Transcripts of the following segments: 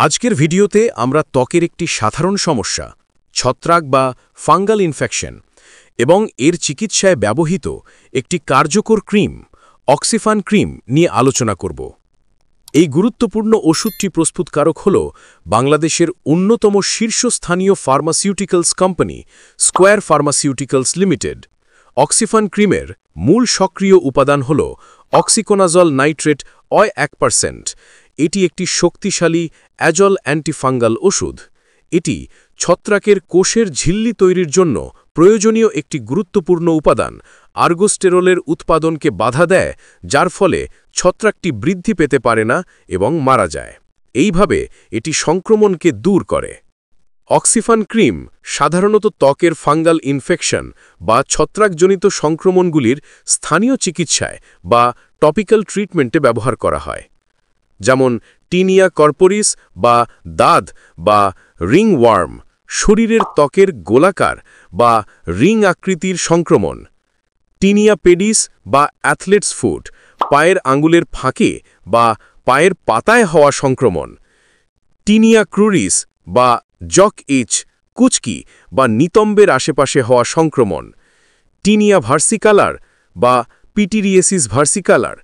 আজকের ভিডিওতে আমরা ত্বকের একটি সাধারণ সমস্যা ছত্রাক বা ফাঙ্গাল ইনফেকশন এবং এর চিকিৎসায় ব্যবহৃত একটি কার্যকর ক্রিম অক্সিফান ক্রিম নিয়ে আলোচনা করব। এই গুরুত্বপূর্ণ ওষুধটি প্রস্তুতকারক হল বাংলাদেশের অন্যতম শীর্ষস্থানীয় pharmaceuticals company square pharmaceuticals limited. অক্সিফান ক্রিমের মূল সক্রিয় উপাদান হল অক্সিকোনাজল নাইট্রেট 1%। এটি একটি শক্তিশালী অ্যাজল অ্যান্টিফাঙ্গাল ওষুধ। এটি ছত্রাকের কোষের ঝিল্লি তৈরির জন্য প্রয়োজনীয় একটি গুরুত্বপূর্ণ উপাদান আর্গোস্টেরলের উৎপাদনকে বাধা দেয়, যার ফলে ছত্রাকটি বৃদ্ধি পেতে পারে না এবং মারা যায়। এইভাবে এটি সংক্রমণকে দূর করে। অক্সিফান ক্রিম সাধারণত ত্বকের ফাঙ্গাল ইনফেকশন বা ছত্রাকজনিত সংক্রমণগুলির স্থানীয় চিকিৎসায় বা টপিক্যাল ট্রিটমেন্টে ব্যবহার করা হয়, যেমন টিনিয়া কর্পোরিস বা দাঁত বা রিংওয়ার্ম, শরীরের ত্বকের গোলাকার বা রিং আকৃতির সংক্রমণ; টিনিয়া পেডিস বা অ্যাথলেটস ফুট, পায়ের আঙ্গুলের ফাঁকে বা পায়ের পাতায় হওয়া সংক্রমণ; টিনিয়া ক্রুরিস বা জক ইচ, কুচকি বা নিতম্বের আশেপাশে হওয়া সংক্রমণ; টিনিয়া ভার্সিকালার বা পিটিরিয়েসিস ভার্সিকালার,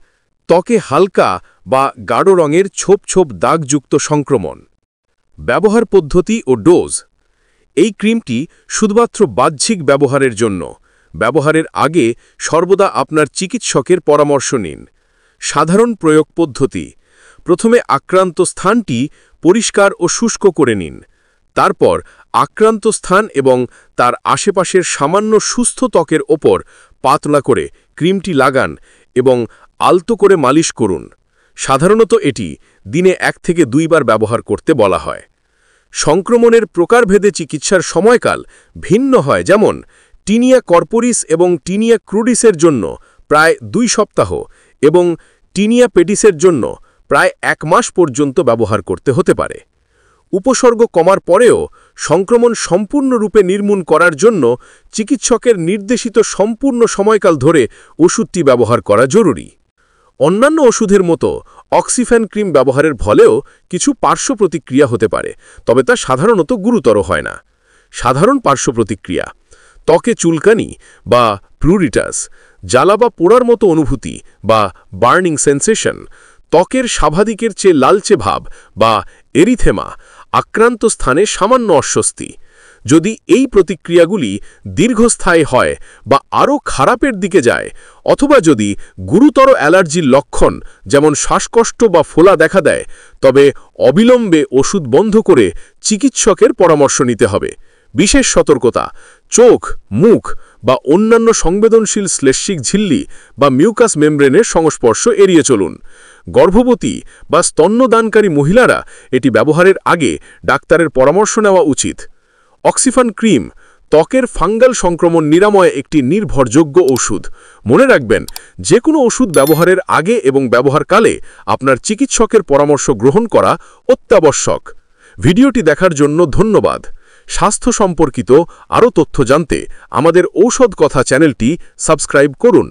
ত্বকে হালকা বা গাঢ় রঙের ছোপ ছোপ দাগযুক্ত সংক্রমণ। ব্যবহার পদ্ধতি ও ডোজ। এই ক্রিমটি শুধুমাত্র বাহ্যিক ব্যবহারের জন্য। ব্যবহারের আগে সর্বদা আপনার চিকিৎসকের পরামর্শ নিন। সাধারণ প্রয়োগ পদ্ধতি: প্রথমে আক্রান্ত স্থানটি পরিষ্কার ও শুষ্ক করে নিন। তারপর আক্রান্ত স্থান এবং তার আশেপাশের সামান্য সুস্থ ত্বকের ওপর পাতলা করে ক্রিমটি লাগান এবং আলতো করে মালিশ করুন। সাধারণত এটি দিনে 1 থেকে 2 বার ব্যবহার করতে বলা হয়। সংক্রমণের প্রকারভেদে চিকিৎসার সময়কাল ভিন্ন হয়, যেমন টিনিয়া কর্পোরিস এবং টিনিয়া ক্রুডিসের জন্য প্রায় 2 সপ্তাহ এবং টিনিয়া পেডিসের জন্য প্রায় 1 মাস পর্যন্ত ব্যবহার করতে হতে পারে। উপসর্গ কমার পরেও সংক্রমণ সম্পূর্ণরূপে নির্মূল করার জন্য চিকিৎসকের নির্দেশিত সম্পূর্ণ সময়কাল ধরে ওষুধটি ব্যবহার করা জরুরি। অন্যান্য ওষুধের মতো অক্সিফান ক্রিম ব্যবহারের ফলেও কিছু পার্শ্ব প্রতিক্রিয়া হতে পারে, তবে তা সাধারণত গুরুতর হয় না। সাধারণ পার্শ্ব প্রতিক্রিয়া: ত্বকে চুলকানি বা প্রুরিটাস, জ্বালা বা পোড়ার মতো অনুভূতি বা বার্নিং সেন্সেশন, ত্বকের স্বাভাবিকের চেয়ে লালচে ভাব বা এরিথেমা, আক্রান্ত স্থানে সামান্য অস্বস্তি। যদি এই প্রতিক্রিয়াগুলি দীর্ঘস্থায়ী হয় বা আরও খারাপের দিকে যায়, অথবা যদি গুরুতর অ্যালার্জির লক্ষণ যেমন শ্বাসকষ্ট বা ফোলা দেখা দেয়, তবে অবিলম্বে ওষুধ বন্ধ করে চিকিৎসকের পরামর্শ নিতে হবে। বিশেষ সতর্কতা: চোখ, মুখ বা অন্যান্য সংবেদনশীল শ্লেষ্মিক ঝিল্লি বা মিউকাস মেমব্রেনের সংস্পর্শ এড়িয়ে চলুন। গর্ভবতী বা স্তন্যদানকারী মহিলারা এটি ব্যবহারের আগে ডাক্তারের পরামর্শ নেওয়া উচিত। অক্সিফান ক্রিম ত্বকের ফাঙ্গাল সংক্রমণ নিরাময়ে একটি নির্ভরযোগ্য ওষুধ। মনে রাখবেন, যে কোনো ওষুধ ব্যবহারের আগে এবং ব্যবহারকালে আপনার চিকিৎসকের পরামর্শ গ্রহণ করা অত্যাবশ্যক। ভিডিওটি দেখার জন্য ধন্যবাদ। স্বাস্থ্য সম্পর্কিত আরও তথ্য জানতে আমাদের ঔষধ কথা চ্যানেলটি সাবস্ক্রাইব করুন।